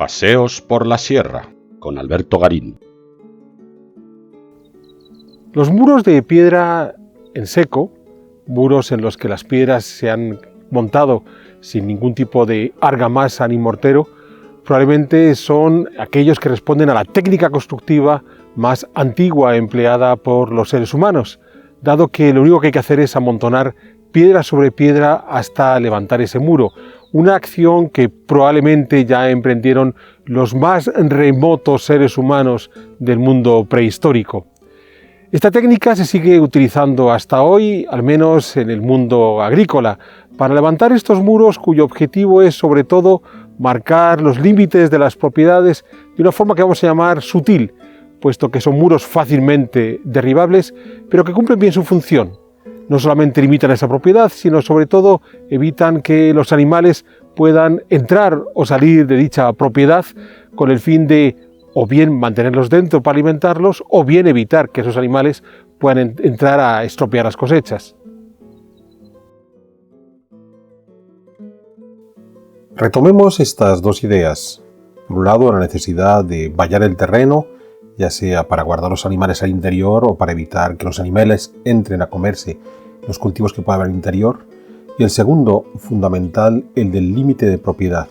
Paseos por la Sierra, con Alberto Garín. Los muros de piedra en seco, muros en los que las piedras se han montado sin ningún tipo de argamasa ni mortero, probablemente son aquellos que responden a la técnica constructiva más antigua empleada por los seres humanos, dado que lo único que hay que hacer es amontonar piedra sobre piedra hasta levantar ese muro, una acción que probablemente ya emprendieron los más remotos seres humanos del mundo prehistórico. Esta técnica se sigue utilizando hasta hoy, al menos en el mundo agrícola, para levantar estos muros cuyo objetivo es sobre todo marcar los límites de las propiedades de una forma que vamos a llamar sutil, puesto que son muros fácilmente derribables, pero que cumplen bien su función. No solamente limitan esa propiedad, sino sobre todo evitan que los animales puedan entrar o salir de dicha propiedad con el fin de o bien mantenerlos dentro para alimentarlos, o bien evitar que esos animales puedan entrar a estropear las cosechas. Retomemos estas dos ideas. Por un lado, la necesidad de vallar el terreno, ya sea para guardar los animales al interior o para evitar que los animales entren a comerse los cultivos que pueda haber al interior. Y el segundo, fundamental, el del límite de propiedad.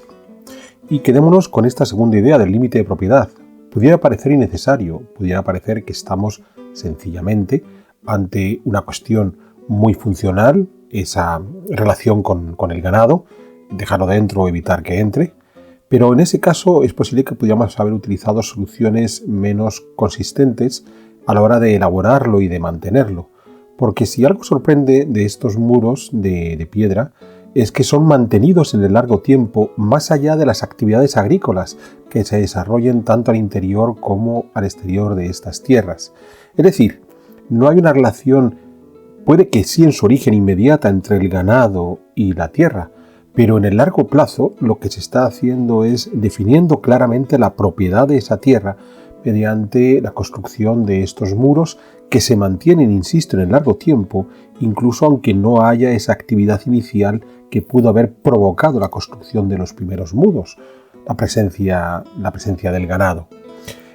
Y quedémonos con esta segunda idea del límite de propiedad. Pudiera parecer innecesario, pudiera parecer que estamos sencillamente ante una cuestión muy funcional, esa relación con el ganado, dejarlo dentro o evitar que entre, pero en ese caso es posible que pudiéramos haber utilizado soluciones menos consistentes a la hora de elaborarlo y de mantenerlo, porque si algo sorprende de estos muros de piedra es que son mantenidos en el largo tiempo más allá de las actividades agrícolas que se desarrollen tanto al interior como al exterior de estas tierras. Es decir, no hay una relación, puede que sí en su origen inmediata entre el ganado y la tierra, pero en el largo plazo lo que se está haciendo es definiendo claramente la propiedad de esa tierra mediante la construcción de estos muros que se mantienen, insisto, en el largo tiempo, incluso aunque no haya esa actividad inicial que pudo haber provocado la construcción de los primeros muros, la presencia del ganado.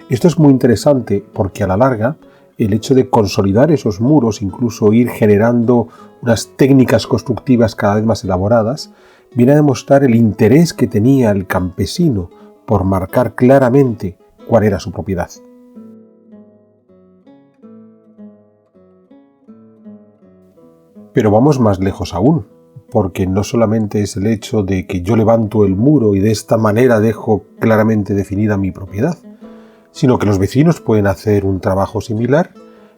Esto es muy interesante porque a la larga el hecho de consolidar esos muros, incluso ir generando unas técnicas constructivas cada vez más elaboradas, viene a demostrar el interés que tenía el campesino por marcar claramente cuál era su propiedad. Pero vamos más lejos aún, porque no solamente es el hecho de que yo levanto el muro y de esta manera dejo claramente definida mi propiedad, sino que los vecinos pueden hacer un trabajo similar,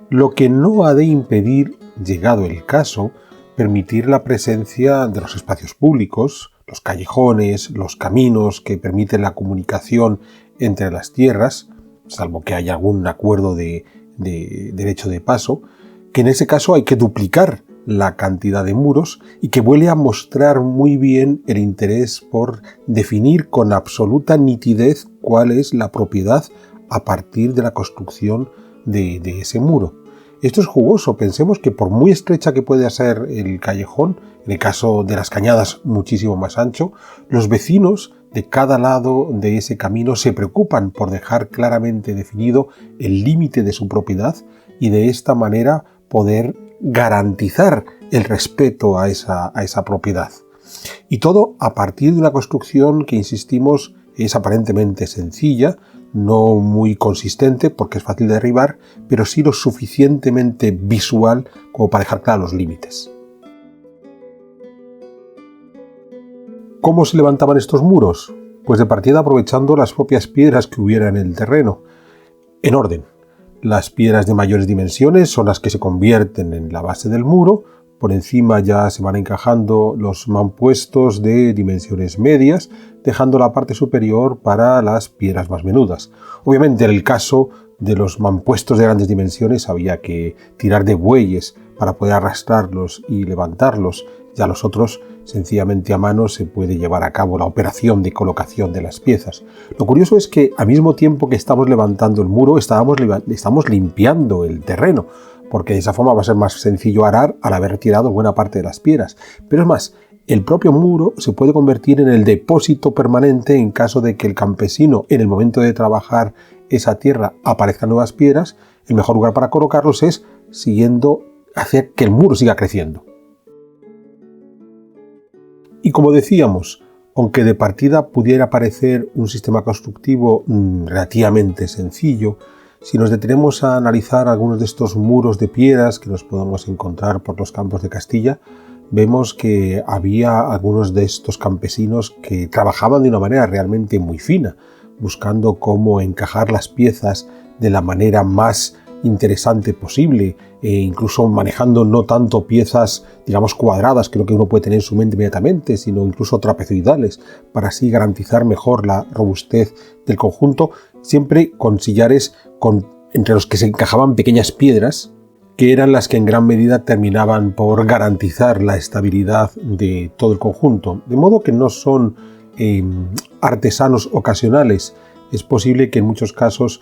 lo que no ha de impedir, llegado el caso, permitir la presencia de los espacios públicos, los callejones, los caminos que permiten la comunicación entre las tierras, salvo que haya algún acuerdo de derecho de paso, que en ese caso hay que duplicar la cantidad de muros y que vuelve a mostrar muy bien el interés por definir con absoluta nitidez cuál es la propiedad a partir de la construcción de ese muro. Esto es jugoso, pensemos que por muy estrecha que pueda ser el callejón, en el caso de las cañadas muchísimo más ancho, los vecinos de cada lado de ese camino se preocupan por dejar claramente definido el límite de su propiedad y de esta manera poder garantizar el respeto a esa propiedad. Y todo a partir de una construcción que, insistimos, es aparentemente sencilla, no muy consistente porque es fácil de derribar, pero sí lo suficientemente visual como para dejar claros los límites. ¿Cómo se levantaban estos muros? Pues de partida aprovechando las propias piedras que hubiera en el terreno, en orden. Las piedras de mayores dimensiones son las que se convierten en la base del muro, por encima ya se van encajando los mampuestos de dimensiones medias, dejando la parte superior para las piedras más menudas. Obviamente en el caso de los mampuestos de grandes dimensiones había que tirar de bueyes para poder arrastrarlos y levantarlos, ya los otros sencillamente a mano se puede llevar a cabo la operación de colocación de las piezas. Lo curioso es que al mismo tiempo que estamos levantando el muro, estamos limpiando el terreno, porque de esa forma va a ser más sencillo arar al haber retirado buena parte de las piedras. Pero es más, el propio muro se puede convertir en el depósito permanente en caso de que el campesino, en el momento de trabajar esa tierra, aparezcan nuevas piedras. El mejor lugar para colocarlos es siguiendo hacer que el muro siga creciendo. Y como decíamos, aunque de partida pudiera parecer un sistema constructivo relativamente sencillo, si nos detenemos a analizar algunos de estos muros de piedras que nos podemos encontrar por los campos de Castilla, vemos que había algunos de estos campesinos que trabajaban de una manera realmente muy fina, buscando cómo encajar las piezas de la manera más interesante posible, incluso manejando no tanto piezas, digamos, cuadradas, que es lo que uno puede tener en su mente inmediatamente, sino incluso trapezoidales, para así garantizar mejor la robustez del conjunto, siempre con sillares entre los que se encajaban pequeñas piedras, que eran las que en gran medida terminaban por garantizar la estabilidad de todo el conjunto. De modo que no son artesanos ocasionales. Es posible que en muchos casos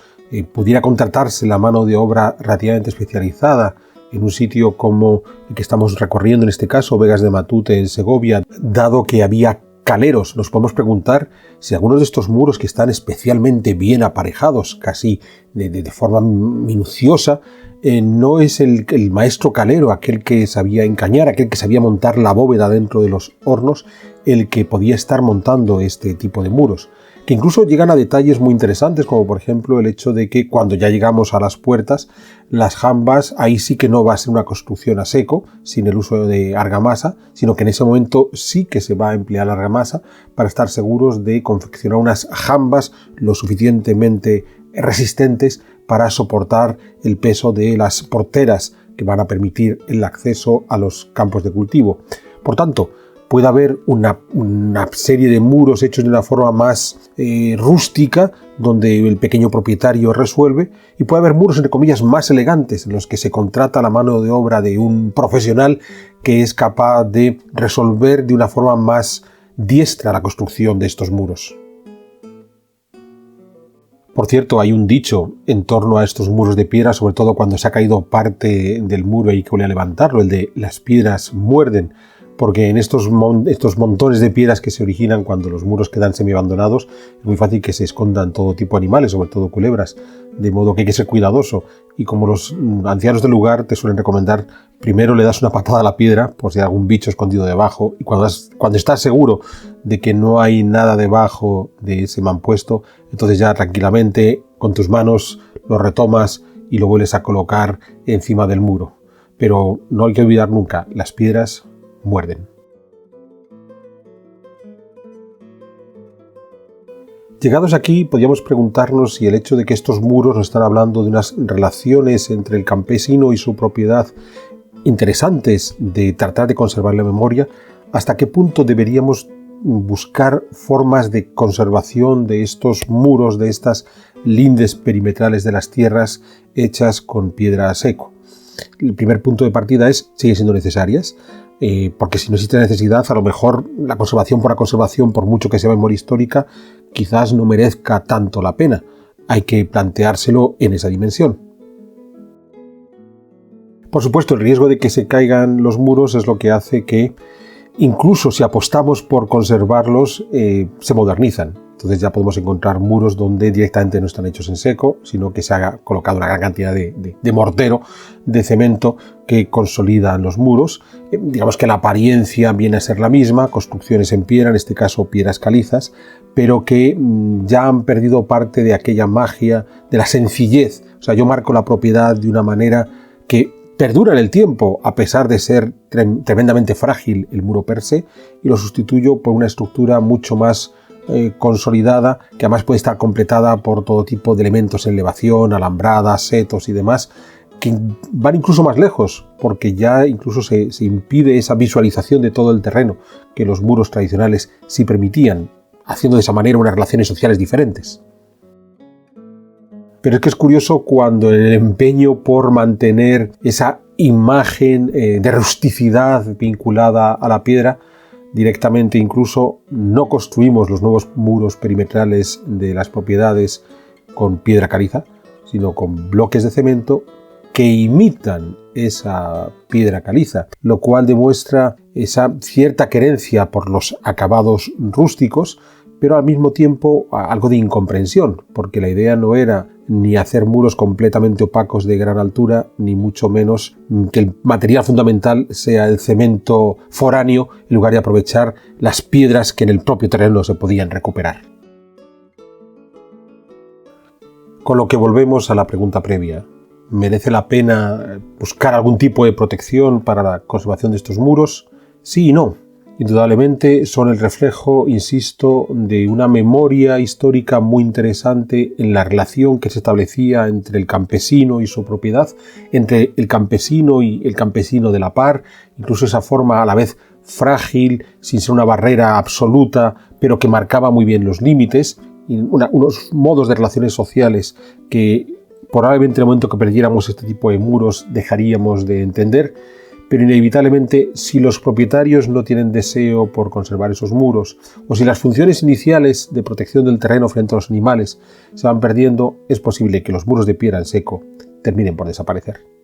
pudiera contratarse la mano de obra relativamente especializada en un sitio como el que estamos recorriendo, en este caso Vegas de Matute en Segovia, dado que había caleros. Nos podemos preguntar si algunos de estos muros, que están especialmente bien aparejados, casi de forma minuciosa, no es el maestro calero, aquel que sabía encañar, aquel que sabía montar la bóveda dentro de los hornos, el que podía estar montando este tipo de muros, que incluso llegan a detalles muy interesantes, como por ejemplo el hecho de que cuando ya llegamos a las puertas, las jambas, ahí sí que no va a ser una construcción a seco, sin el uso de argamasa, sino que en ese momento sí que se va a emplear la argamasa para estar seguros de confeccionar unas jambas lo suficientemente resistentes para soportar el peso de las porteras que van a permitir el acceso a los campos de cultivo. Por tanto, puede haber una serie de muros hechos de una forma más rústica, donde el pequeño propietario resuelve, y puede haber muros, entre comillas, más elegantes, en los que se contrata la mano de obra de un profesional que es capaz de resolver de una forma más diestra la construcción de estos muros. Por cierto, hay un dicho en torno a estos muros de piedra, sobre todo cuando se ha caído parte del muro y hay que volver a levantarlo, el de las piedras muerden, porque en estos montones de piedras que se originan cuando los muros quedan semiabandonados, es muy fácil que se escondan todo tipo de animales, sobre todo culebras, de modo que hay que ser cuidadoso. Y como los ancianos del lugar te suelen recomendar, primero le das una patada a la piedra por si hay algún bicho escondido debajo, y cuando estás seguro de que no hay nada debajo de ese mampuesto, entonces ya tranquilamente con tus manos lo retomas y lo vuelves a colocar encima del muro. Pero no hay que olvidar nunca, las piedras muerden. Llegados aquí, podríamos preguntarnos si el hecho de que estos muros nos están hablando de unas relaciones entre el campesino y su propiedad interesantes de tratar de conservar la memoria, hasta qué punto deberíamos buscar formas de conservación de estos muros, de estas lindes perimetrales de las tierras hechas con piedra a seco. El primer punto de partida es, siguen siendo necesarias, porque si no existe necesidad, a lo mejor la conservación, por mucho que sea memoria histórica, quizás no merezca tanto la pena. Hay que planteárselo en esa dimensión. Por supuesto, el riesgo de que se caigan los muros es lo que hace que, incluso si apostamos por conservarlos, se modernizan. Entonces ya podemos encontrar muros donde directamente no están hechos en seco, sino que se ha colocado una gran cantidad de mortero, de cemento, que consolidan los muros. Digamos que la apariencia viene a ser la misma, construcciones en piedra, en este caso piedras calizas, pero que ya han perdido parte de aquella magia, de la sencillez. O sea, yo marco la propiedad de una manera que perdura en el tiempo, a pesar de ser tremendamente frágil el muro per se, y lo sustituyo por una estructura mucho más consolidada, que además puede estar completada por todo tipo de elementos en elevación, alambradas, setos y demás, que van incluso más lejos, porque ya incluso se impide esa visualización de todo el terreno que los muros tradicionales sí permitían, haciendo de esa manera unas relaciones sociales diferentes. Pero es que es curioso cuando el empeño por mantener esa imagen de rusticidad vinculada a la piedra, directamente incluso no construimos los nuevos muros perimetrales de las propiedades con piedra caliza, sino con bloques de cemento que imitan esa piedra caliza, lo cual demuestra esa cierta querencia por los acabados rústicos, pero al mismo tiempo algo de incomprensión, porque la idea no era ni hacer muros completamente opacos de gran altura, ni mucho menos que el material fundamental sea el cemento foráneo, en lugar de aprovechar las piedras que en el propio terreno se podían recuperar. Con lo que volvemos a la pregunta previa. ¿Merece la pena buscar algún tipo de protección para la conservación de estos muros? Sí y no. Indudablemente son el reflejo, insisto, de una memoria histórica muy interesante en la relación que se establecía entre el campesino y su propiedad, entre el campesino y el campesino de la par, incluso esa forma a la vez frágil, sin ser una barrera absoluta, pero que marcaba muy bien los límites, y unos modos de relaciones sociales que probablemente en el momento que perdiéramos este tipo de muros dejaríamos de entender, pero inevitablemente si los propietarios no tienen deseo por conservar esos muros o si las funciones iniciales de protección del terreno frente a los animales se van perdiendo, es posible que los muros de piedra en seco terminen por desaparecer.